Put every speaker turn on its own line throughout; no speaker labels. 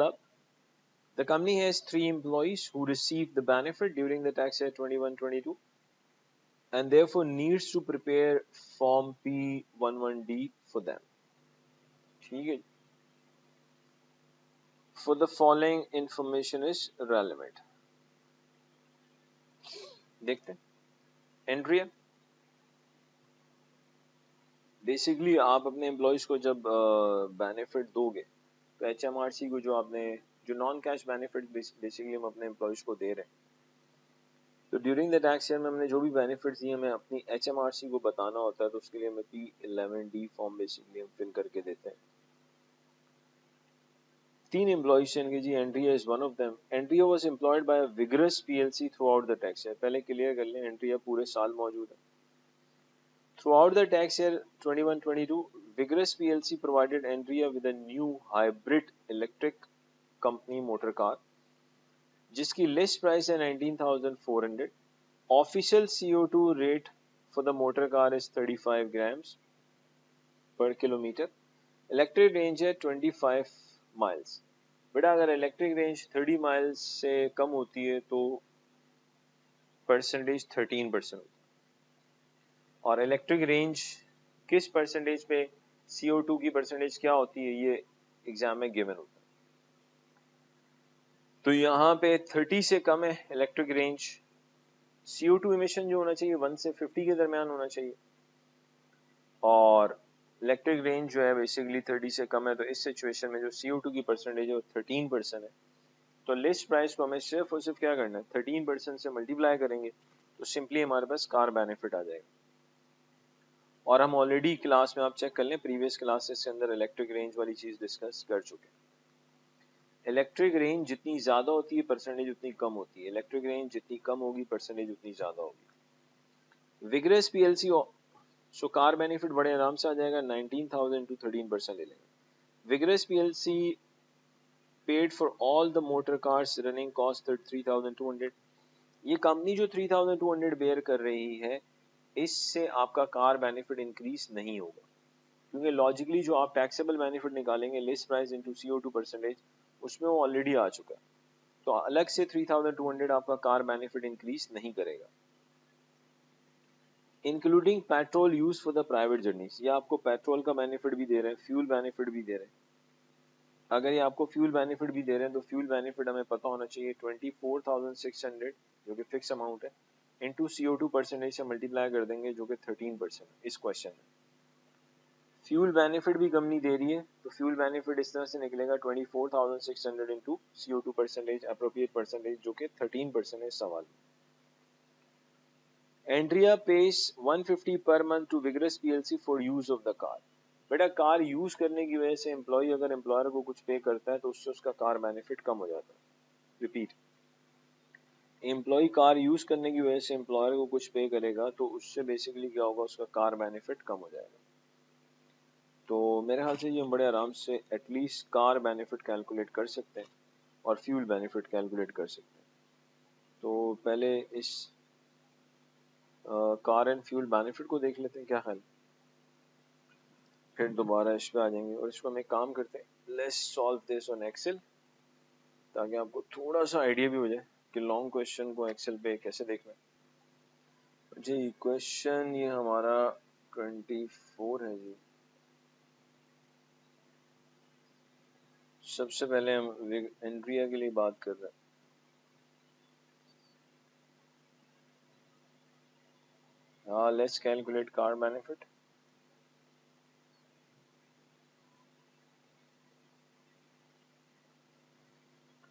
Abdullah. The company has 3 employees who received the benefit during the tax year 21-22 and therefore needs to prepare Form P11D for them. ठीक है. For the following information is relevant. देखते हैं. Andrea, basically आप अपने employees को जब benefit दोगे तो HMRC को जो नॉन कैश बेनिफिट बेसिकली हम अपने एम्प्लॉयज को दे रहे हैं, तो ड्यूरिंग द टैक्स ईयर में हमने जो भी बेनिफिट्स दिए हमें अपनी HMRC को बताना होता है, तो उसके लिए हमें P11D फॉर्म बेसिकली हम फिल करके देते हैं. 3 एम्प्लॉयज हैं जी. Andrea is one of them. Andrea was employed by Vigorous PLC throughout the tax year. पहले क्लियर कर लें, एंड्रिया पूरे साल मौजूद है. Throughout the tax year 21-22, Vigorous PLC provided Andrea with a new hybrid electric company motor car, जिसकी list price है 19,400. Official CO2 rate for the motor car is 35 grams per kilometer. Electric range है 25 miles. बेटा अगर electric range 30 miles से कम होती है तो percentage 13%. और इलेक्ट्रिक रेंज किस परसेंटेज पे CO2 की परसेंटेज क्या होती है ये एग्जाम में गिवन होता है. तो यहाँ पे 30 से कम है इलेक्ट्रिक रेंज. CO2 इमिशन जो होना चाहिए 1 से 50 के दरमियान होना चाहिए और इलेक्ट्रिक रेंज जो है बेसिकली 30 से कम है. तो इस सिचुएशन में जो CO2 की परसेंटेज है वो 13% है. तो लिस्ट प्राइस को हमें सिर्फ और सिर्फ क्या करना है, 13% से मल्टीप्लाई करेंगे तो सिंपली हमारे पास कार बेनिफिट आ जाएगा. और हम ऑलरेडी क्लास में आप चेक कर लें, प्रीवियस क्लासेस के अंदर इलेक्ट्रिक रेंज वाली चीज डिस्कस कर चुके हैं. इलेक्ट्रिक रेंज जितनी ज्यादा होती है परसेंटेज उतनी कम होती है. इलेक्ट्रिक रेंज जितनी कम होगी परसेंटेज उतनी ज्यादा होगी. Vigorous PLC so car benefit बड़े आराम से आ जाएगा. 19,000 to 13% ले लेंगे. Vigorous PLC paid for all the motor cars running cost 3,200. ये कंपनी जो 3,200 बेयर कर रही है इससे आपका कार बेनिफिट इंक्रीज नहीं होगा, क्योंकि लॉजिकली जो आप टैक्सेबल बेनिफिट निकालेंगे list price into CO2 percentage उसमें वो ऑलरेडी आ चुका है. तो अलग से 3,200 आपका कार बेनिफिट इंक्रीज नहीं करेगा. Including petrol use for the private journeys. ये आपको पेट्रोल का बेनिफिट भी दे रहे हैं, फ्यूल बेनिफिट भी दे रहे हैं. अगर ये आपको फ्यूल बेनिफिट भी दे रहे हैं तो फ्यूल बेनिफिट हमें पता होना चाहिए 24,600 जो कि फिक्स अमाउंट है इनटू CO2 परसेंटेज से मल्टीप्लाई कर देंगे जो कि 13% इस क्वेश्चन में. फ्यूल बेनिफिट भी कंपनी दे रही है तो फ्यूल बेनिफिट इस तरह से निकलेगा 24,600 into CO2 percentage appropriate percentage जो कि 13% है इस सवाल में. Andrea pays 150 per month to Vigorous PLC for use of the car. बेटा कार यूज करने की वजह से एम्प्लॉय अगर एम्प्लॉयर को कुछ पे करता है तो उससे उसका कार बेनिफिट कम हो जाता है. रिपीट, एम्प्लॉय कार यूज करने की वजह से एम्प्लॉयर को कुछ पे करेगा तो उससे बेसिकली क्या होगा, उसका कार बेनिफिट कम हो जाएगा. तो मेरे ख्याल से ये हम बड़े आराम से एटलीस्ट कार बेनिफिट कैलकुलेट कर सकते हैं और फ्यूल बेनिफिट कैलकुलेट कर सकते हैं. तो पहले इस कार एंड फ्यूल बेनिफिट को देख लेते हैं, क्या ख्याल, फिर दोबारा इस पे आ जाएंगे. और इसको हम एक काम करते हैं, let's solve this on Excel ताकि आपको थोड़ा सा आइडिया भी हो जाए कि लॉन्ग क्वेश्चन को एक्सेल पे कैसे देखना है. जी क्वेश्चन ये हमारा 24 है जी. सबसे पहले हम एंड्रिया के लिए बात कर रहे हैं. हाँ, लेट्स कैलकुलेट कार बेनिफिट.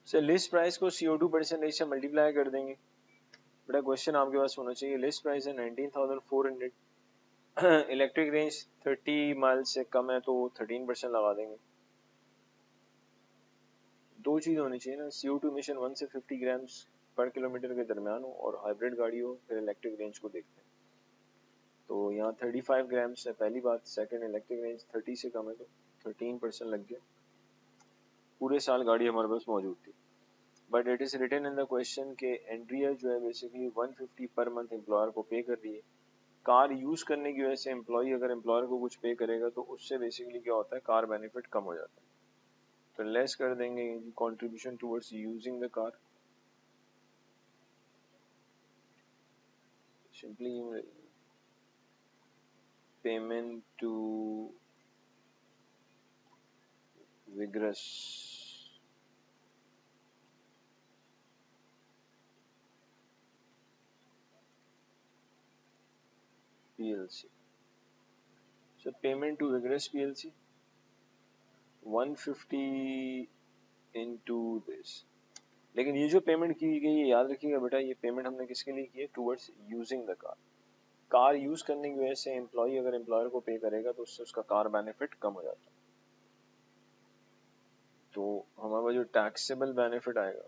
से लिस्ट प्राइस को CO2 परसेंटेज से मल्टीप्लाई कर देंगे. बेटा क्वेश्चन आपके पास होना चाहिए, लिस्ट प्राइस है 19,400, इलेक्ट्रिक रेंज 30 माइल से कम है तो 13% लगा देंगे. दो चीज होनी चाहिए ना, CO2 इमिशन 1 से 50 ग्राम्स पर किलोमीटर के दरमियान हो और हाइब्रिड गाड़ी हो. फिर इलेक्ट्रिक रेंज को देखते हैं तो यहाँ 35 ग्राम्स है पहली बात. सेकंड, इलेक्ट्रिक रेंज 30 से कम है तो 13% लग गया. पूरे साल गाड़ी हमारे पास मौजूद थी. But it is written in the question के एंड्रिया जो है बेसिकली 150 पर मंथ एम्प्लॉयर को पे कर रही है. कार यूज करने की वजह से एम्प्लॉय अगर एम्प्लॉयर को कुछ पे करेगा तो उससे बेसिकली क्या होता है, कार बेनिफिट कम हो जाता है. फिर लेस कर देंगे contribution towards using the car, simply payment to Vigorous PLC. So payment to Vigorous PLC 150 into this. लेकिन ये जो पेमेंट की गई है याद रखिएगा बेटा, ये पेमेंट हमने किसके लिए की है? Towards using the car. Car use करने की वजह से एम्प्लॉय अगर एम्प्लॉयर को पे करेगा तो उससे उसका कार बेनिफिट कम हो जाता है। तो हमारे पास जो टैक्सेबल बेनिफिट आएगा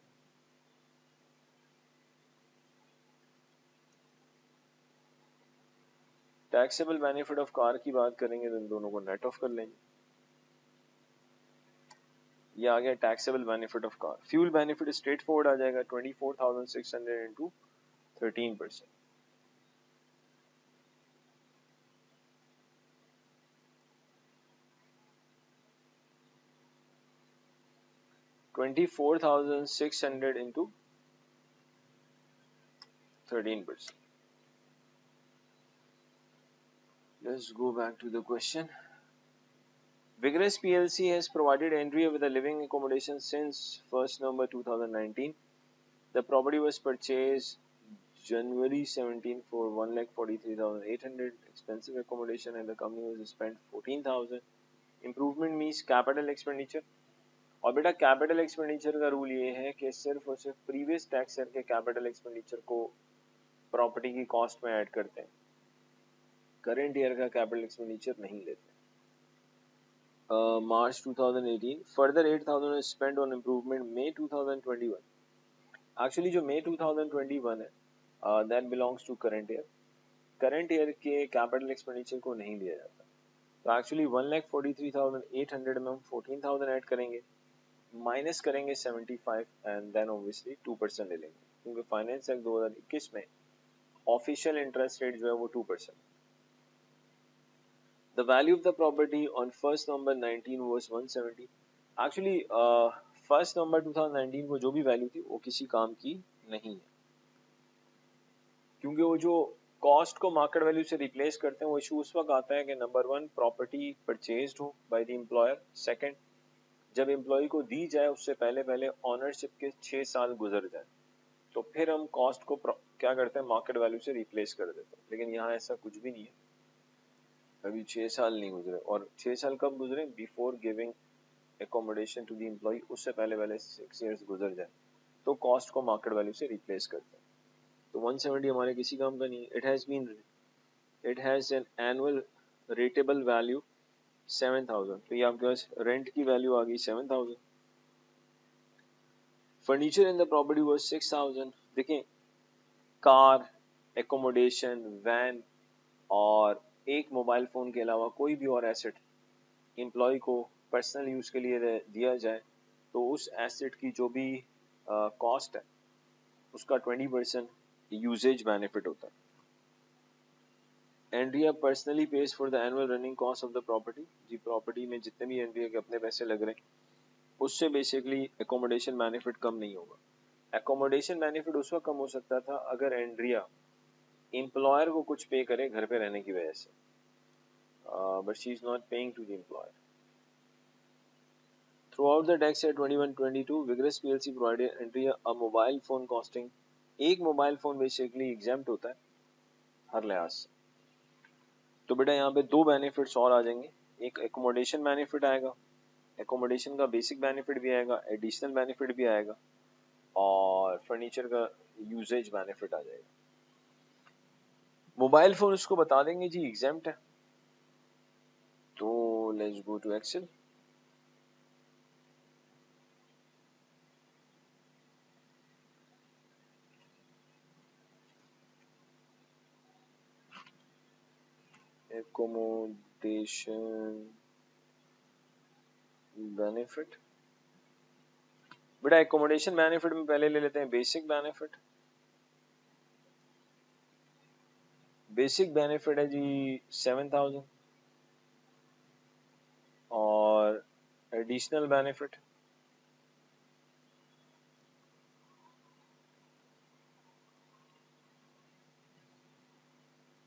टैक्सेबल बेनिफिट ऑफ कार की बात करेंगे तो इन दोनों को नेट ऑफ कर लेंगे। ये आ गया taxable benefit of car. Fuel benefit straightforward आ जाएगा 24,600 into 13%। $24,600 into 13%. Let's go back to the question. Vigorous PLC has provided Andrea with a living accommodation since 1st November 2019. The property was purchased January 17 for 1,43,800. Expensive accommodation and the company was spent 14,000. Improvement means capital expenditure. और बेटा capital expenditure का rule ये है कि सिर्फ और सिर्फ previous tax year के कैपिटल एक्सपेंडिचर को प्रॉपर्टी की कॉस्ट में ऐड करते हैं, करंट ईयर का कैपिटल एक्सपेंडिचर नहीं लेते। March 2018 further 8,000 is spent on improvement May 2021. Actually जो May 2021 है that belongs to current year. Current year के कैपिटल एक्सपेंडिचर को नहीं लिया जाता। तो एक्चुअली 1,43,800 में हम 14,000 ऐड करेंगे, माइनस करेंगे 75 एंड देन ऑब्वियसली 2% ले लेंगे, क्योंकि फाइनेंस एक्ट 2021 में ऑफिशियल इंटरेस्ट रेट जो है वो 2%। The value of the property on 1st November 19 was 170. Actually 1st November 2019 को जो भी वैल्यू थी वो किसी काम की नहीं है, क्योंकि वो जो कॉस्ट को मार्केट वैल्यू से रिप्लेस करते हैं वो इशू उस वक्त आता है कि नंबर 1 प्रॉपर्टी परचेज्ड हो बाय द एम्प्लॉयर, सेकंड जब एम्प्लॉय को दी जाए उससे पहले पहले ऑनरशिप के 6 साल गुजर जाए, तो फिर हम कॉस्ट को क्या करते हैं मार्केट वैल्यू से रिप्लेस कर देते हैं। लेकिन यहाँ ऐसा कुछ भी नहीं है, अभी 6 साल नहीं गुजरे, और 6 साल कब गुजरे? Before giving accommodation to the employ, उससे पहले पहले 6 इयर्स गुजर जाए तो कॉस्ट को मार्केट वैल्यू से रिप्लेस करते हैं। तो 170 हमारे किसी काम का नहीं है। It has an annual rateable value 7,000, तो ये आपके पास रेंट की वैल्यू आ गई 7,000। Furniture in the property was 6,000। देखें कार, एकोमोडेशन, वैन और एक मोबाइल फोन के अलावा कोई भी और एसेट एम्प्लॉय को पर्सनल यूज के लिए दिया जाए तो उस एसेट की जो भी कॉस्ट है उसका 20% यूजेज बेनिफिट होता है। Andrea personally pays for the annual running cost of the property. जी प्रॉपर्टी में जितने भी एंड्रिया के अपने पैसे लग रहे हैं उससे बेसिकली एकोमोडेशन बेनिफिट कम नहीं होगा। एकोमोडेशन बेनिफिट उस वक्त कम हो सकता था अगर एंड्रिया एम्प्लॉयर को कुछ पे करे घर पे रहने की वजह से, but she is not paying to the employer. Throughout the tax year 21-22, Vigorous PLC provided Andrea a mobile phone costing। एक मोबाइल फोन बेसिकली एग्जाम्प्ट होता है हर लिहाज से। तो बेटा यहाँ पे दो बेनिफिट्स और आ जाएंगे, एक एकोमोडेशन बेनिफिट आएगा, एकोमोडेशन का बेसिक बेनिफिट भी आएगा, एडिशनल बेनिफिट भी आएगा, और फर्नीचर का यूजेज बेनिफिट आ जाएगा। मोबाइल फोन उसको बता देंगे जी एग्जाम्प्ट है, तो let's go to Excel. Accommodation benefit, बेटा एकोमोडेशन बेनिफिट में पहले ले लेते हैं बेसिक बेनिफिट। बेसिक बेनिफिट है जी 7,000 और एडिशनल बेनिफिट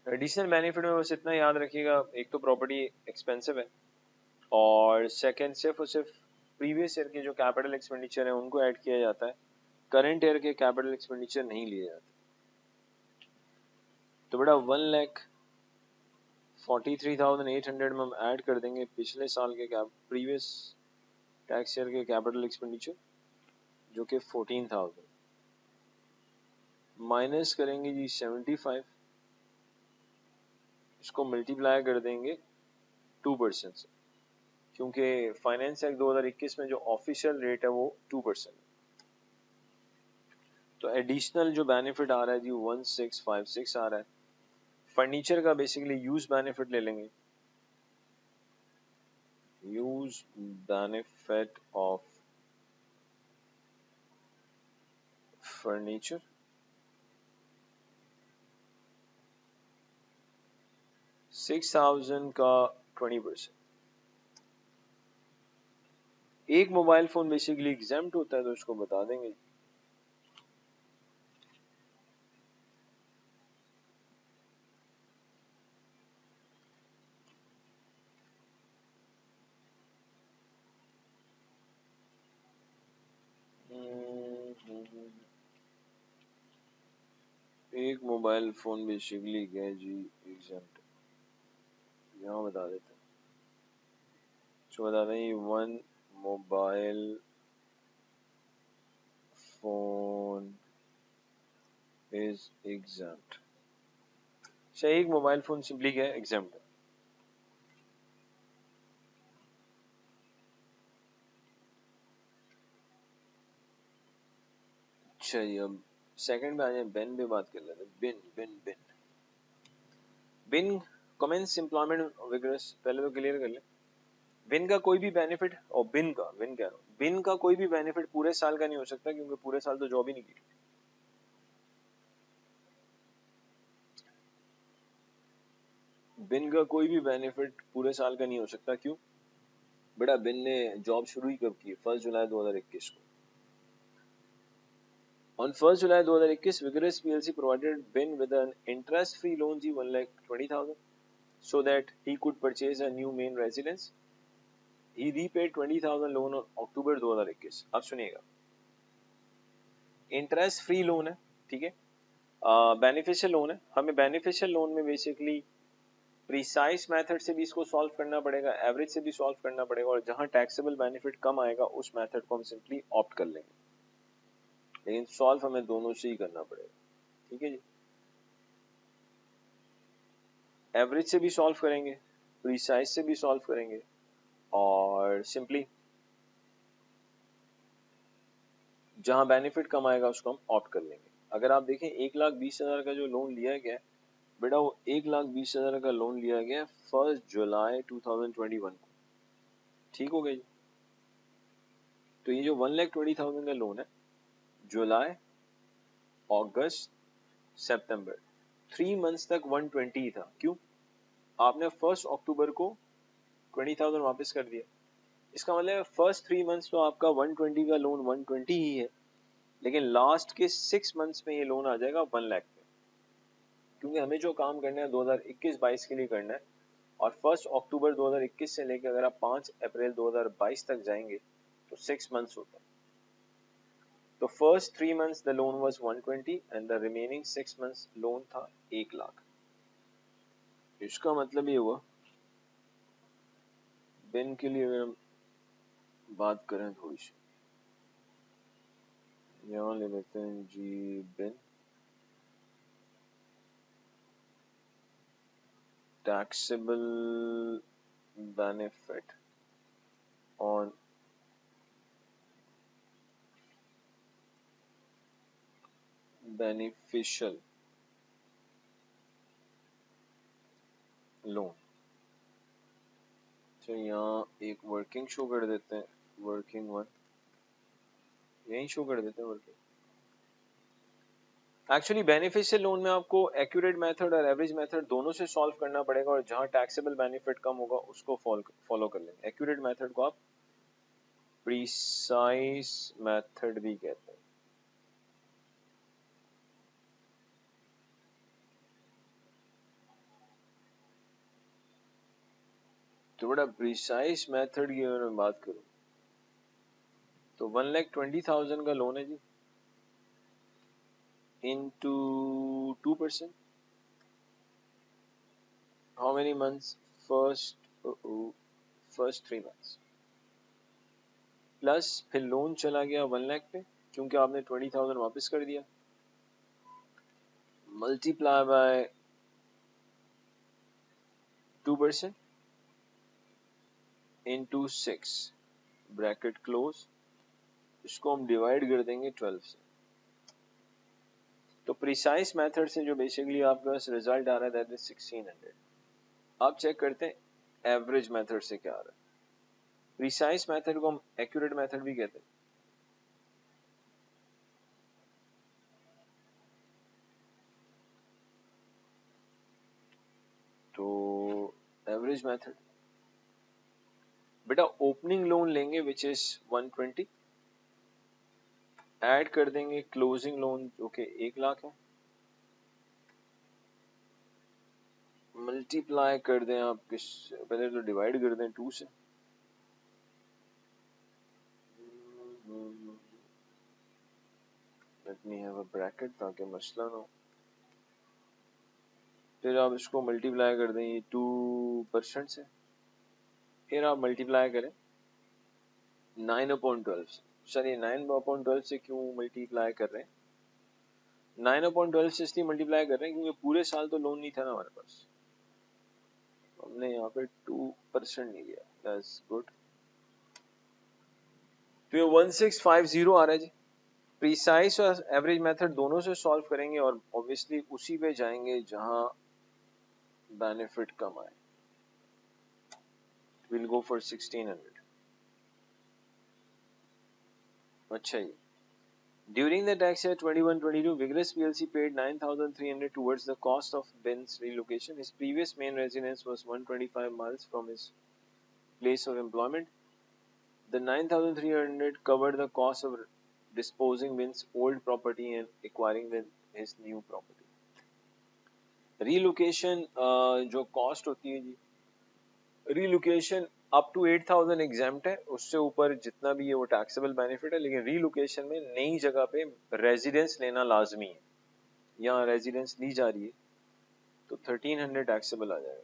एडिशनल बेनिफिट में बस इतना याद रखिएगा, एक तो प्रॉपर्टी एक्सपेंसिव है और सेकंड सिर्फ और सिर्फ प्रीवियस ईयर के जो कैपिटल एक्सपेंडिचर है उनको ऐड किया जाता है, करंट ईयर के कैपिटल एक्सपेंडिचर नहीं लिए जाते। तो बेटा 1,43,800 में हम ऐड कर देंगे पिछले साल के प्रीवियस टैक्स ईयर के कैपिटल एक्सपेंडिचर जो कि 14,000, माइनस करेंगे जी 75, इसको मल्टीप्लाई कर देंगे 2% से, क्योंकि फाइनेंस एक्ट 2021 में जो ऑफिशियल रेट है वो 2%। तो एडिशनल जो बेनिफिट आ रहा है जी 1656 आ रहा है। फर्नीचर का बेसिकली यूज बेनिफिट ले लेंगे, यूज बेनिफिट ऑफ फर्नीचर 6,000 का 20%। एक मोबाइल फोन बेसिकली एग्जेम्प्ट होता है तो इसको बता देंगे। एक मोबाइल फोन बेसिकली क्या है जी एग्जेम्प्ट, यहाँ बता देते हैं, तो बता दें 1 मोबाइल फोन इज एग्जेम्प्ट। अच्छा, एक मोबाइल फोन सिंपली क्या है एग्जेम्प्ट। अच्छा जी, अब सेकंड पे आ जाए, बिन पे बात कर लेते हैं। बिन बिन बिन बिन कमेंस एम्प्लॉयमेंट विगरस, पहले तो क्लियर कर ले। बिन का कोई भी बेनिफिट, और बिन कह रहा हूँ, बिन का कोई भी बेनिफिट पूरे साल का नहीं हो सकता क्योंकि पूरे साल तो जॉब ही नहीं की। बिन का कोई भी बेनिफिट पूरे साल का नहीं हो सकता, क्यों बेटा? बिन ने जॉब शुरू ही कब की? 1 जुलाई 2021 को। On 1 July 2021, Vigorous PLC provided Ben with an interest-free loan of 1,20,000 so that he could purchase a new main residence. He repaid 20,000 loan on October 2021. अब सुनिएगा, इंटरेस्ट फ्री लोन है, ठीक है, बेनिफिशियल लोन है। हमें बेनिफिशियल लोन में basically precise method से भी इसको सॉल्व करना पड़ेगा, एवरेज से भी सॉल्व करना पड़ेगा, और जहां टैक्सेबल बेनिफिट कम आएगा उस मेथड को हम सिंपली ऑप्ट कर लेंगे, लेकिन सॉल्व हमें दोनों से ही करना पड़ेगा, ठीक है जी। एवरेज से भी सॉल्व करेंगे, प्रीसाइज से भी सॉल्व करेंगे, और सिंपली जहां बेनिफिट कम आएगा उसको हम ऑप्ट कर लेंगे। अगर आप देखें 1,20,000 का जो लोन लिया गया बेटा, वो 1,20,000 का लोन लिया गया 1 जुलाई 2021 को, ठीक हो गया जी। तो ये जो 1,20,000 का लोन है, जुलाई अगस्त सितंबर 3 मंथ्स तक 120 था। क्यों? आपने 1 अक्टूबर को 20,000 वापस कर दिया, इसका मतलब फर्स्ट 3 मंथ्स तो आपका 120 का लोन 120 ही है, लेकिन लास्ट के 6 मंथ्स में ये लोन आ जाएगा 1 लाख पे, क्योंकि हमें जो काम करना है 2021-22 के लिए करना है, और 1 अक्टूबर 2021 से लेकर अगर आप 5 अप्रैल 2022 तक जाएंगे तो 6 मंथ्स होता है। तो first 3 months the loan was 120 and the remaining 6 months loan था 1 लाख। इसका मतलब ये हुआ, बिन के लिए अगर हम बात करें थोड़ी सी, यहाँ ले लेते हैं जी बिन taxable benefit on beneficial loan. तो यहाँ एक वर्किंग शो कर देते हैं, वर्किंग 1 यही शो कर देते हैं वर्किंग। एक्चुअली बेनिफिशियल लोन में आपको एक्यूरेट मेथड और एवरेज मेथड दोनों से सॉल्व करना पड़ेगा, और जहां टैक्सेबल बेनिफिट कम होगा उसको फॉलो कर लेंगे। एक्यूरेट मेथड को आप प्रिसाइज मेथड भी कहते हैं। तो बड़ा प्रिसाइज मेथड की अगर मैं बात करूं तो 1,20,000 का लोन है जी, into 2%. How many months? First 3 months. Plus फिर लोन चला गया 1 लाख पे, क्योंकि आपने 20,000 वापस कर दिया, multiply by 2% into 6 bracket close, इसको हम डिवाइड कर देंगे 12 से। तो प्रिसाइज मेथड से जो बेसिकली आपके पास रिजल्ट आ रहा है दैट इज 1600। आप चेक करते हैं एवरेज मेथड से क्या आ रहा है। प्रिसाइज मेथड को हम एक्यूरेट मेथड भी कहते हैं। तो एवरेज मेथड बेटा ओपनिंग लोन लेंगे विच इज 120, ऐड कर देंगे क्लोजिंग लोन जो कि 1 लाख है, मल्टीप्लाई कर दें आप किस, पहले तो डिवाइड कर दें 2 से, let me have a bracket ताकि मसला ना हो। फिर आप इसको मल्टीप्लाई कर दें 2% से, फिर आप मल्टीप्लाई करें 9/12 से। सर ये 9/12 से क्यों मल्टीप्लाई कर रहे हैं? 9/12 से इसलिए मल्टीप्लाई कर रहे हैं क्योंकि पूरे साल तो लोन नहीं था ना हमारे पास, हमने यहाँ पे 2% नहीं लिया। That's good. तो ये 1650 आ रहा है जी। प्रीसाइज और एवरेज मेथड दोनों से सॉल्व करेंगे और ऑब्वियसली उसी पे जाएंगे जहां बेनिफिट कम आए। Will go for 1600। अच्छा जी। During the tax year 21-22, Vigorous PLC paid 9,300 towards the cost of Ben's relocation. His previous main residence was 125 miles from his place of employment. The 9,300 covered the cost of disposing Ben's old property and acquiring his new property. Relocation जो cost होती है जी, relocation up to 8,000 exempt है, उससे ऊपर जितना भी है वो टैक्सेबल बेनिफिट है। लेकिन रीलोकेशन में नई जगह पे रेजिडेंस लेना लाजमी है, यहाँ रेजिडेंस ली जा रही है तो 1300 टैक्सेबल आ जाएगा।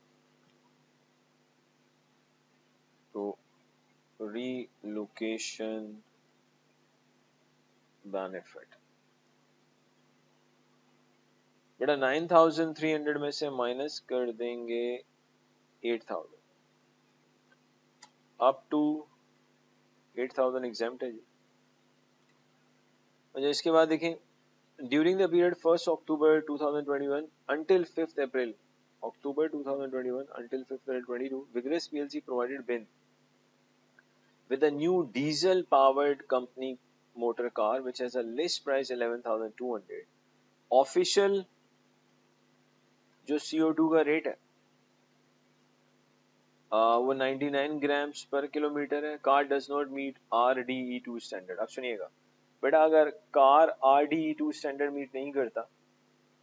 तो रीलोकेशन बेनिफिट बेटा 9,300 में से माइनस कर देंगे 8,000, अप टू 8,000 एग्जाम्प्ट है जी। अच्छा इसके बाद देखें, during the period 1 October 2021 until 5 April, October 2021 until 5 April 22, Vigorous PLC provided Ben with a new diesel powered company motor car which has a list price 11,200. Official जो CO2 का rate है वो 99 grams per kilometre है। Car does not meet RDE2 standard. अब सुनिएगा बेटा, अगर car RDE2 standard meet नहीं करता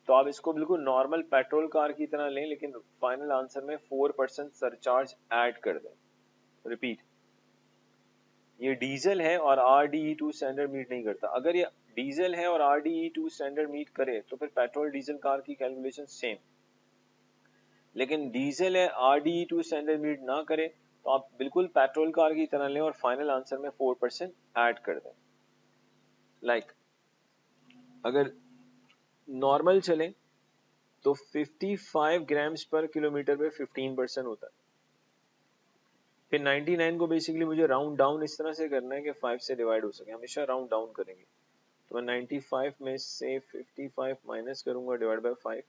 तो आप इसको बिल्कुल नॉर्मल पेट्रोल कार की तरह लें, लेकिन फाइनल आंसर में 4% सरचार्ज ऐड कर दें। रिपीट, ये डीजल है और RDE2 स्टैंडर्ड मीट नहीं करता। अगर ये डीजल है और RDE2 स्टैंडर्ड मीट करे तो फिर पेट्रोल डीजल कार की कैलकुलेशन सेम, लेकिन डीजल है RDE2 स्टैंडर्ड मीट ना करे तो आप बिल्कुल पेट्रोल कार की तरह लें और फाइनल आंसर में 4% ऐड कर दें। लाइक अगर नॉर्मल चले तो 55 ग्राम्स पर किलोमीटर पे 15% होता है। फिर 99 को बेसिकली मुझे राउंड डाउन इस तरह से करना है कि 5 से डिवाइड हो सके, हमेशा राउंड डाउन करेंगे। तो मैं 95 में से 55 माइनस करूंगा divide by 5,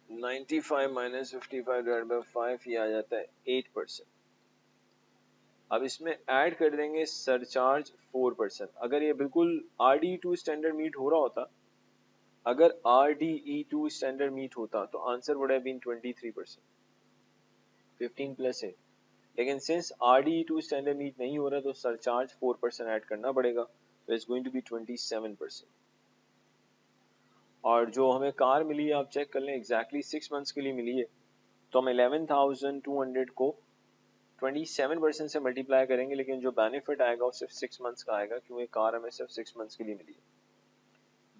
95 minus 55 divide by 5 ये आ जाता है 8%। अब इसमें ऐड कर देंगे सरचार्ज 4%। अगर ये बिल्कुल RDE2 स्टैंडर्ड मीट हो रहा होता, अगर RDE2 स्टैंडर्ड मीट होता तो answer would have been 23%, 15 plus 8। लेकिन सिंस RDE2 स्टैंडर्ड मीट नहीं हो रहा तो सरचार्ज 4% ऐड करना पड़ेगा, तो इट्स गोइंग टू बी 27%। और जो हमें कार मिली है आप चेक कर लें, एग्जैक्टली 6 मंथ्स के लिए मिली है, तो हम 11,200 को 27% से मल्टीप्लाई करेंगे, लेकिन जो बेनिफिट आएगा वो सिर्फ 6 मंथ्स का आएगा, क्योंकि कार हमें सिर्फ 6 मंथ्स के लिए मिली है.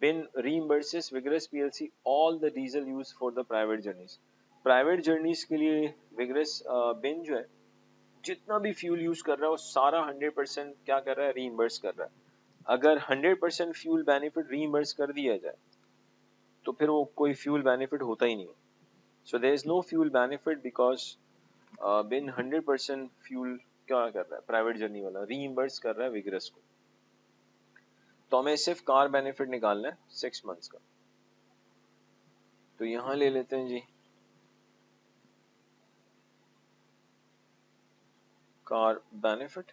बिन reimburses Vigorous PLC all the diesel used for the private journeys. Private journeys के लिए विगरस बिन जो है जितना भी फ्यूल यूज कर रहा है वो सारा 100% क्या कर रहा है, रीइंबर्स कर रहा है. अगर 100% फ्यूल बेनिफिट रीइंबर्स कर दिया जाए तो फिर वो कोई फ्यूल बेनिफिट होता ही नहीं. So there is no fuel benefit because Bin 100% fuel क्या कर रहा है, प्राइवेट जर्नी वाला रीइंबर्स कर रहा है विगरस को. तो हमें सिर्फ कार बेनिफिट निकालना है 6 मंथ्स का. तो यहां ले लेते हैं जी कार बेनिफिट.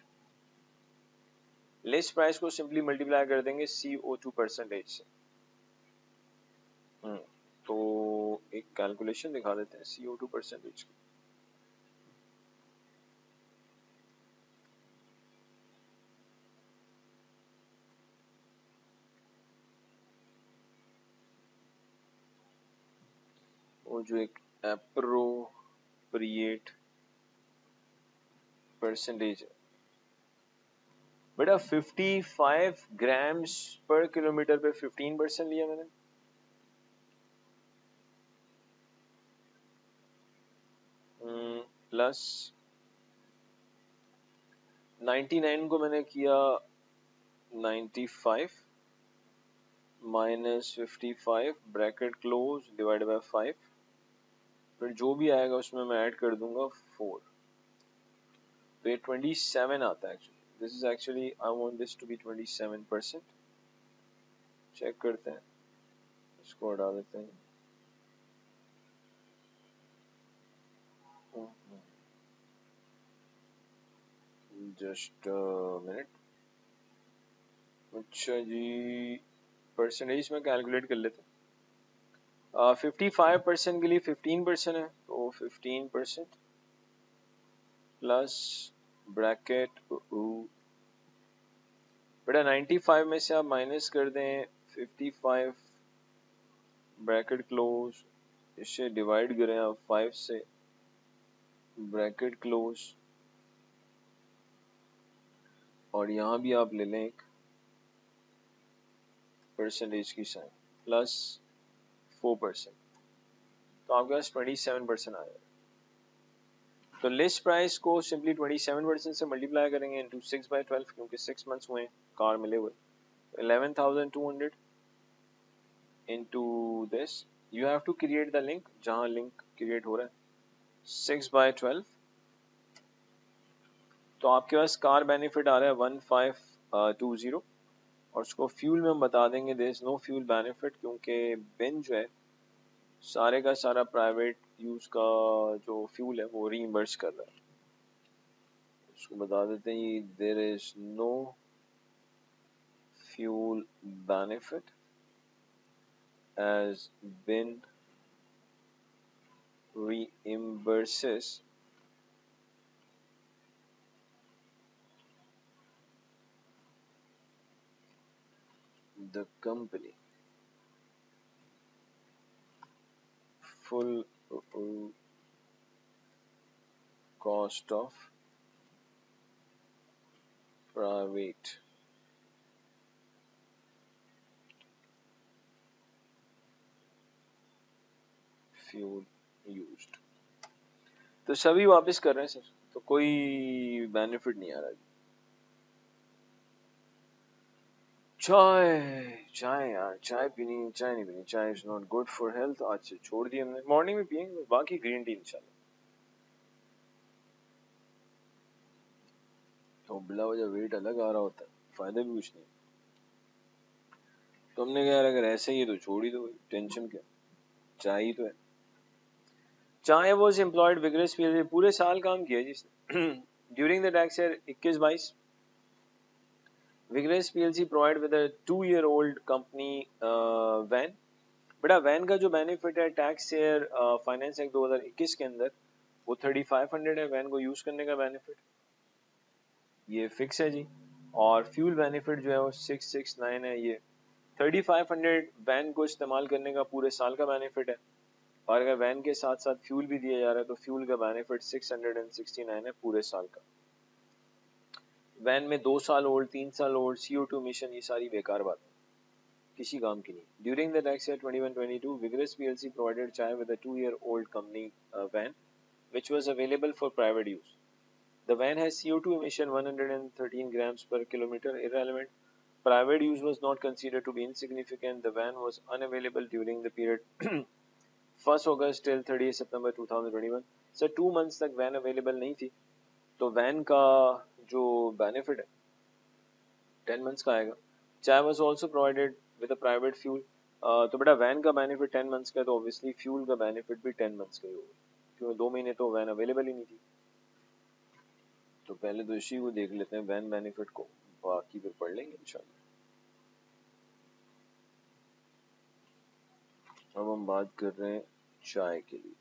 लिस्ट प्राइस को सिंपली मल्टीप्लाई कर देंगे CO2 परसेंटेज से. तो एक कैलकुलेशन दिखा देते हैं CO2 परसेंटेज की. वो जो एक एप्रोप्रिएट परसेंटेज है बेटा, 55 ग्राम्स पर किलोमीटर पे 15% लिया मैंने. प्लस 99 को मैंने किया 95 minus 55 bracket close divide by 5. फिर जो भी आएगा उसमें मैं ऐड कर दूंगा 4. तो ये 27 आता है. Actually this is actually I want this to be 27%. Check करते हैं, इसको हटा देते हैं. Just minute. अच्छा जी, परसेंटेज में कैलकुलेट कर लेते हैं. 55% के लिए 15% है, तो 15% प्लस ब्रैकेट बेटा 95 में से आप माइनस कर दें 55 ब्रैकेट क्लोज, इससे डिवाइड करें आप 5 से ब्रैकेट क्लोज, और यहाँ भी आप ले लें एक परसेंटेज की साइन प्लस 4%. तो आपके पास 27% आएगा. तो लिस्ट प्राइस को सिंपली 27% से मल्टीप्लाई करेंगे इनटू 6/12, क्योंकि 6 मंथ्स हुए कार मिले हुए. 11,200 into this. You have to create the link, जहां लिंक क्रिएट हो रहा है 6/12. तो आपके पास कार बेनिफिट आ रहा है 1520, और उसको फ्यूल में हम बता देंगे there is no fuel benefit, क्योंकि बिन जो है सारे का सारा प्राइवेट यूज का जो फ्यूल है वो रीइंबर्स कर रहा है. उसको बता देते हैं there is no fuel benefit as bin reimburses the company full cost of private fuel used. तो सभी वापस कर रहे हैं सर, तो कोई बेनिफिट नहीं आ रहा. चाय यार, चाय पीनी, चाय नहीं पीनी. चाय is not good for health. आज से छोड़ दी हमने, मॉर्निंग में पियेंगे, बाकी ग्रीन टी इंशाल्लाह. तो बिला वजह वेट अलग आ रहा होता है, फायदा भी कुछ नहीं. तो हमने कहा यार अगर ऐसे ही है तो छोड़ ही दो, टेंशन क्या, चाय ही तो है. चाहे वॉज एम्प्लॉयड विगरस पीरियड में पूरे साल काम किया जिसने. During the tax year 21-22 Vigorous PLC provide with a 2-year-old company van. बड़ा वैन का जो बेनिफिट है टैक्स ईयर फाइनेंस एक्ट 2021 के अंदर वो 3500 है वैन को यूज करने का बेनिफिट, ये फिक्स है जी. और फ्यूल बेनिफिट जो है वो 669 है. ये 3500 वैन को इस्तेमाल करने का पूरे साल का बेनिफिट है. और अगर वैन के साथ साथ फ्यूल भी दिया जा रहा है तो फ्यूल का बेनिफिट 669 है पूरे साल का। वैन में 2 साल ओल्ड, 3 साल ओल्ड, CO2 मिशन, ये सारी बेकार बात है, किसी काम की नहीं। During the tax year 21-22, Vigorous PLC provided Chai with a 2-year-old company van, which was available for private use. The van has CO2 emission 113 grams per kilometer, irrelevant. Private use was not considered to be insignificant. The van was unavailable during the period 1st August till 30th September 2021. So 2 months तक van available नहीं थी, तो van का जो benefit है 10 months का आएगा। Chai was also provided with a private fuel. तो बेटा वैन का बेनिफिट 10 मंथ्स का है, तो ऑब्वियसली फ्यूल का बेनिफिट भी 10 मंथ्स का ही होगा, क्योंकि 2 महीने तो वैन अवेलेबल ही नहीं थी। तो पहले तो इसी को देख लेते हैं वैन बेनिफिट को, बाकी फिर पढ़ लेंगे इंशाल्लाह। अब हम बात कर रहे हैं चाय के लिए।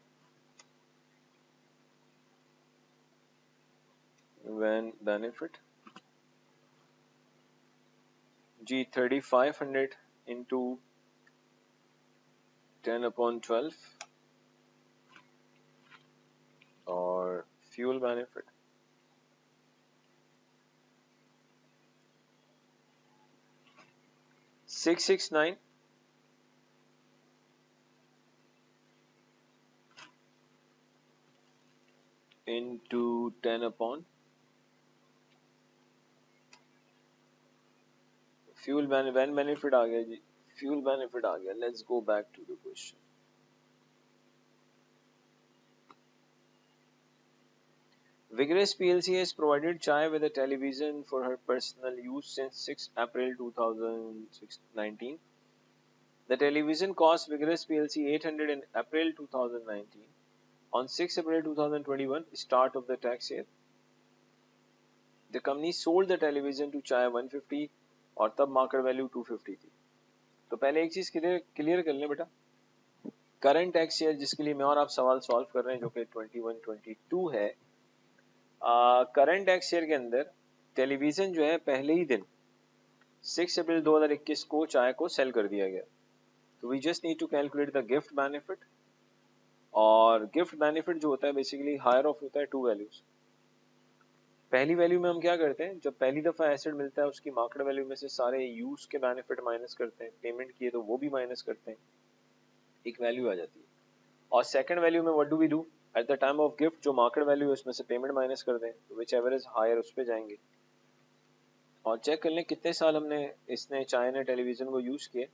वैन बेनिफिट जी 3500 इंटू 10/12 और fuel benefit 669 into 10/, fuel van benefit आ गया जी, फ्यूल बेनिफिट आ गया। Let's go back to the question. Vigorous PLC has provided Chai with a television for her personal use since 6 April 2019. The television cost Vigorous PLC 800 in April 2019. On 6 April 2021, start of the tax year, the company sold the television to Chai 150 और तब market value 250 थी। तो पहले एक चीज clear कर लें बेटा, करंट टैक्स ईयर जिसके लिए मैं और आप सवाल सॉल्व कर रहे हैं जो कि 21-22 है, करंट टैक्स ईयर के अंदर टेलीविजन जो है पहले ही दिन 6 अप्रैल 2021 को चाय को सेल कर दिया गया। तो we just need to calculate the gift benefit, और गिफ्ट बेनिफिट जो होता है बेसिकली हायर ऑफ होता है 2 वैल्यूज। पहली वैल्यू में हम क्या करते हैं, जब पहली दफा एसेट मिलता है उसकी मार्केट वैल्यू में से सारे यूज के बेनिफिट माइनस करते हैं, पेमेंट किए तो वो भी माइनस करते हैं, एक वैल्यू आ जाती है। और सेकंड वैल्यू में what do we do, at the time of gift जो मार्केट वैल्यू है उसमें से पेमेंट माइनस कर दें, तो विच एवर इज हायर उस पर जाएंगे। और चेक कर लें कितने साल इसने चाय ने टेलीविजन को यूज किए।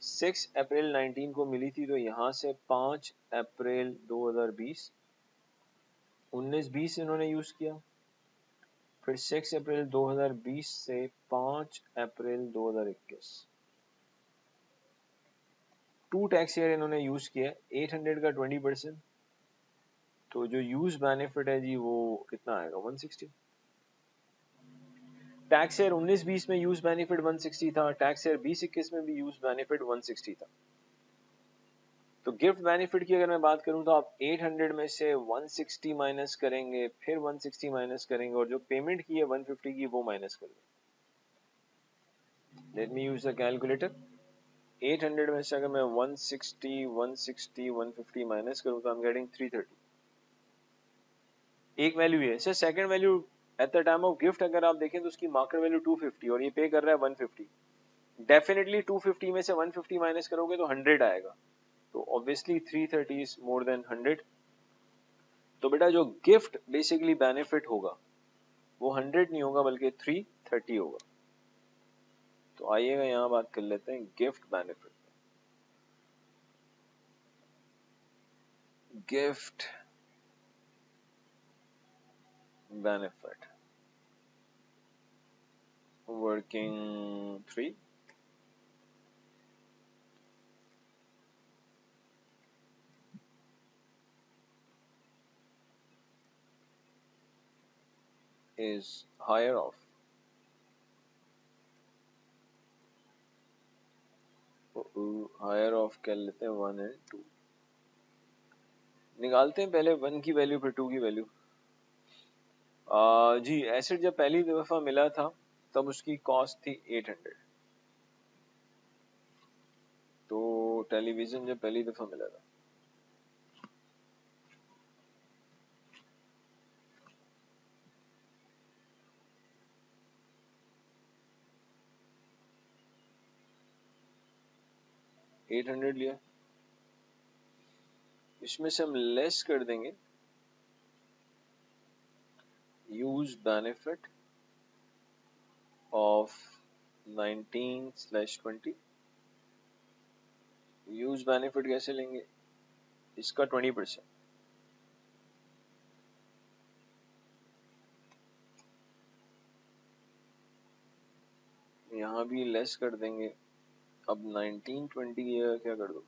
6 अप्रैल 19 को मिली थी, तो यहाँ से 5 अप्रैल 2020, 19-20 इन्होंने यूज किया, फिर 6 अप्रैल 2020 से 5 अप्रैल 2021, 2 टैक्स ईयर इन्होंने यूज किया। 800 का 20%, तो जो यूज बेनिफिट है जी वो कितना आएगा, 160। टैक्स ईयर 19-20 में यूज बेनिफिट 160 था, टैक्स ईयर 20-21 में भी यूज बेनिफिट 160 था। तो गिफ्ट बेनिफिट की अगर मैं बात करूं तो आप 800 में से 160 माइनस करेंगे, फिर 160 माइनस करेंगे, और जो पेमेंट की है 150 की वो माइनस कर देंगे। Let me use the calculator. 800 में से अगर मैं 160, 160, 150 माइनस करूं तो आई एम गेटिंग 330। एक वैल्यू है sir. Second value at the time of gift अगर आप देखें तो उसकी मार्केट वैल्यू 250 और ये पे कर रहा है 150। डेफिनेटली 250 में से 150 माइनस करोगे तो 100 आएगा, तो ऑब्वियसली 330 इज मोर देन 100। तो बेटा जो गिफ्ट बेसिकली बेनिफिट होगा वो 100 नहीं होगा बल्कि 330 होगा। तो आइएगा यहां बात कर लेते हैं gift benefit. Gift benefit working 3 is higher of कर लेते हैं 1 and 2। निकालते हैं पहले 1 की वैल्यू फिर 2 की वैल्यू। जी एसेट जब पहली दफा मिला था तब उसकी कॉस्ट थी 800। तो टेलीविजन जब पहली दफा मिला था 800 लिया, इसमें से हम लेस कर देंगे use benefit of 19/20। Use benefit कैसे लेंगे, इसका 20%, यहाँ भी लेस कर देंगे। अब 19/20 की जगह क्या कर दो,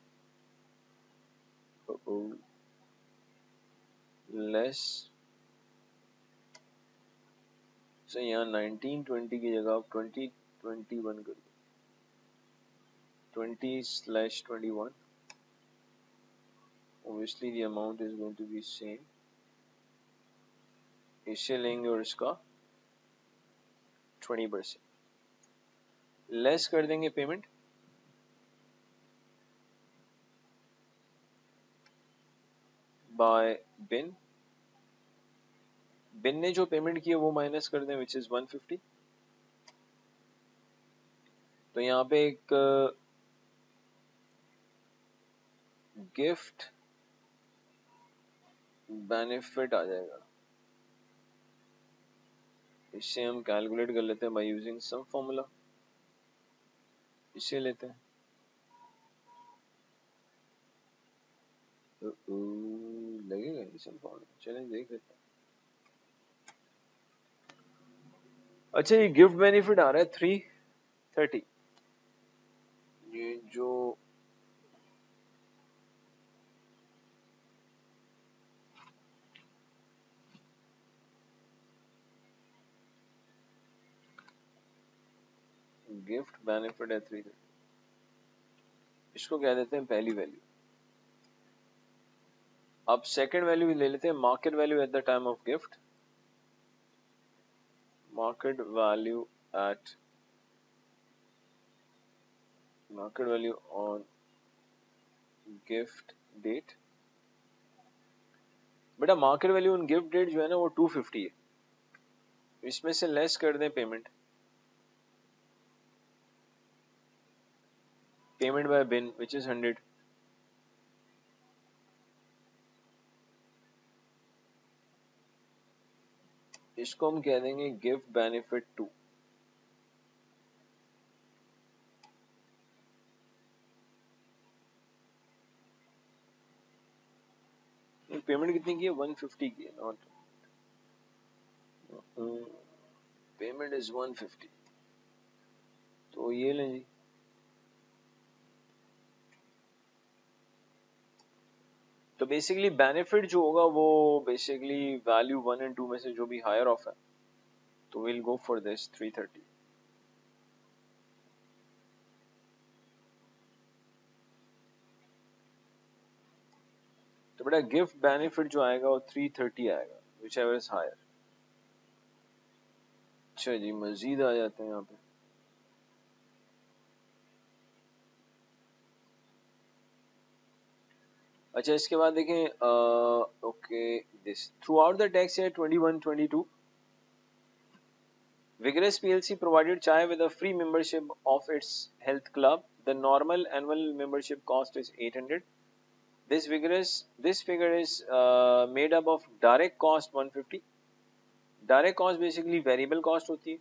लेस से यहाँ 19/20 की जगह आप 20/21 कर दो, 20/21। obviously the amount is going to be same, इसे लेंगे और इसका 20%, लेस कर देंगे पेमेंट बाय बिन। बिन ने जो पेमेंट की है वो माइनस कर दें, विच इज 150। तो यहाँ पे एक गिफ्ट बेनिफिट आ जाएगा, इससे हम कैलकुलेट कर लेते हैं बाय यूजिंग सम फॉर्मूला, इसे लेते हैं। लगेगा ये सम फॉर्मूला, चलें देख लेते हैं। अच्छा, ये गिफ्ट बेनिफिट आ रहा है 330, ये जो गिफ्ट बेनिफिट है 330, इसको कह देते हैं पहली वैल्यू। अब सेकंड वैल्यू ले लेते हैं market value at the time of gift, market value at market value on gift date। बेटा market value on gift date जो है ना वो 250 है, इसमें से लेस कर दें payment, payment by Bin which is 100। इसको हम कह देंगे गिफ्ट बेनिफिट 2। पेमेंट कितनी की है, 150 की है, नॉट पेमेंट इज 150, तो ये लें जी। तो बेसिकली बेनिफिट जो होगा वो बेसिकली वैल्यू 1 एंड 2 में से जो भी हायर ऑफ है, तो विल गो फॉर दिस 330। तो बेटा गिफ्ट बेनिफिट जो आएगा वो 330 आएगा, विच एवर इज हायर। अच्छा जी, मजीद आ जाते हैं यहाँ पे। अच्छा, इसके बाद देखें, okay this through out the tax year 21-22 Vigorous PLC provided Chai with a free membership of its health club. The normal annual membership cost is 800. This figure is made up of direct cost 150. Direct cost basically variable cost होती है,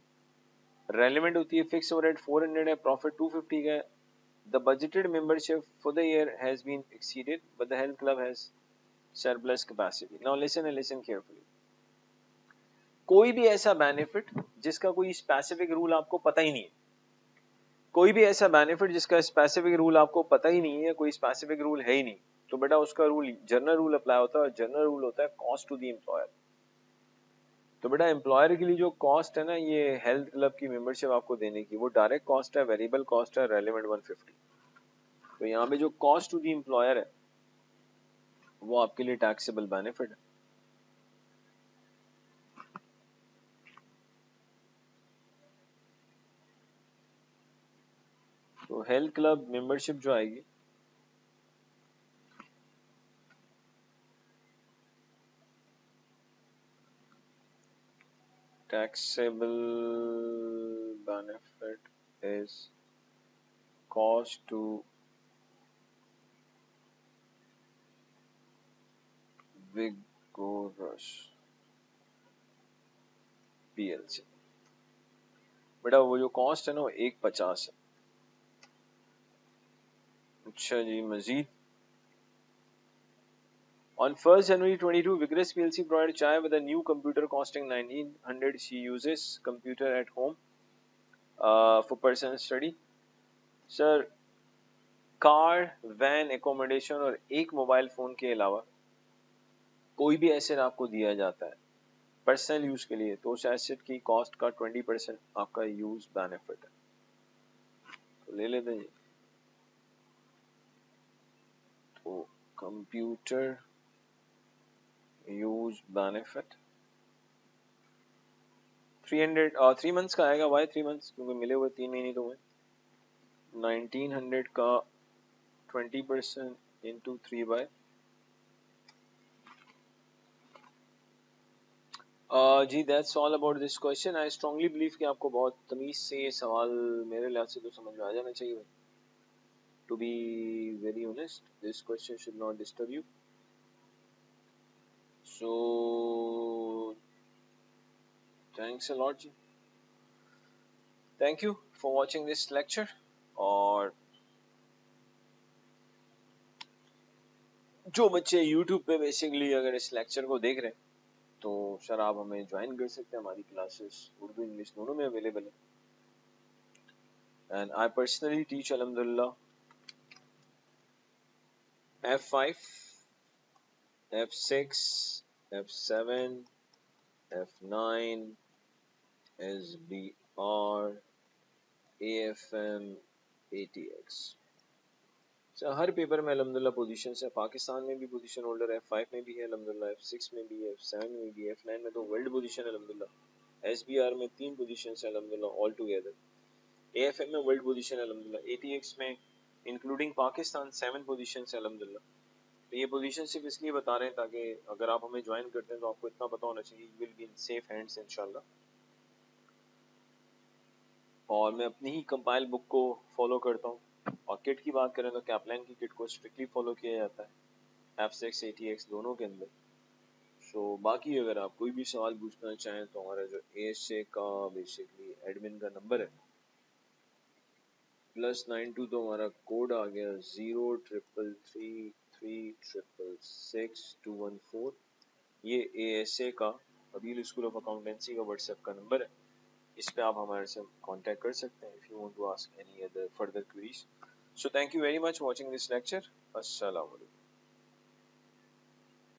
relevant होती है, fixed overhead 400 है, profit 250 का है. The budgeted membership for the year has been exceeded, but the health club has surplus capacity. Now listen and listen carefully. कोई भी ऐसा बेनिफिट जिसका कोई स्पेसिफिक रूल आपको पता ही नहीं है, कोई भी ऐसा बेनिफिट जिसका स्पेसिफिक रूल आपको पता ही नहीं है, कोई स्पेसिफिक रूल है ही नहीं, तो बेटा उसका रूल जनरल रूल अप्लाई होता है, और जनरल रूल होता है कॉस्ट टू द एम्प्लॉयर। तो बेटा एम्प्लॉयर के लिए जो कॉस्ट है ना ये हेल्थ क्लब की मेंबरशिप आपको देने की, वो डायरेक्ट कॉस्ट है, वेरिएबल कॉस्ट है, रेलेवेंट 150। तो यहाँ पे जो कॉस्ट टू द एम्प्लॉयर है वो आपके लिए टैक्सेबल बेनिफिट है। तो हेल्थ क्लब मेंबरशिप जो आएगी taxable benefit is cost to vigorous PLC. बेटा वो जो कॉस्ट है ना 150 है। अच्छा जी, मजीद On 1st January 22, Vigorous PLC provided Chai with a new computer costing 1900. She uses computer at home for personal study. Sir, car, van, accommodation और एक mobile phone के अलावा कोई भी एसेट आपको दिया जाता है पर्सनल यूज के लिए तो उस एसेट की कॉस्ट का 20% आपका यूज बेनिफिट है, तो ले लेते हैं। तो कंप्यूटर यूज बेनिफिट 3 मंथ्स का आएगा। Why 3 months? क्योंकि मिले हुए 3 महीने तो हुए। 1900 का 20% इंटू 3 जी that's all about this question. I strongly believe कि आपको बहुत तमीज से ये सवाल मेरे लिहाज से तो समझ में आ जाना चाहिए। To be very honest, this question should not disturb you. So thanks a lot जी, thank you for watching this lecture. और जो बच्चे यूट्यूब पे बेसिकली अगर इस लेक्चर को देख रहे हैं तो सर आप हमें ज्वाइन कर सकते हैं, हमारी क्लासेस उर्दू इंग्लिश दोनों में अवेलेबल है। एंड आई पर्सनली टीच अल्हम्दुलिल्लाह F5, F6, F7, F9, SBR, AFM, ATX। Sir हर पेपर में अल्हम्दुलिल्लाह पोजीशन है। पाकिस्तान में भी पोजीशन होल्डर F5 में भी है अल्हम्दुलिल्लाह, F6 में भी है, F7 में भी है, F9 में तो वर्ल्ड पोजीशन है अल्हम्दुलिल्लाह। SBR में 3 पोजीशन है अल्हम्दुलिल्लाह ऑल टुगेदर। AFM में वर्ल्ड पोजीशन है अल्हम्दुलिल्लाह। ATX में इंक्लूडिंग पाकिस्तान 7 पोजीशन है अल्हम्दुलिल्लाह। तो ये पोजीशन सिर्फ इसलिए बता रहे हैं ताकि अगर आप हमें ज्वाइन करते हैं तो आपको इतना पता होना चाहिए you will be in safe hands इंशाल्लाह। और मैं अपनी ही कंपाइल बुक को फॉलो करता हूँ। और किट की बात करें तो कैपलाइन की किट को स्ट्रिक्टली फॉलो किया जाता है F6 ATX दोनों के अंदर। सो बाकी अगर आप कोई भी सवाल पूछना चाहें तो हमारा जो ASA का बेसिकली एडमिन का नंबर है +92, तो हमारा कोड आ गया 0333366614। ये ASA का अबील स्कूल ऑफ अकाउंटेंसी का व्हाट्सएप का नंबर है, इस पे आप हमारे से कांटेक्ट कर सकते हैं if you want to ask any other further queries. So thank you very much watching this lecture. अस्सलाम वालेकुम।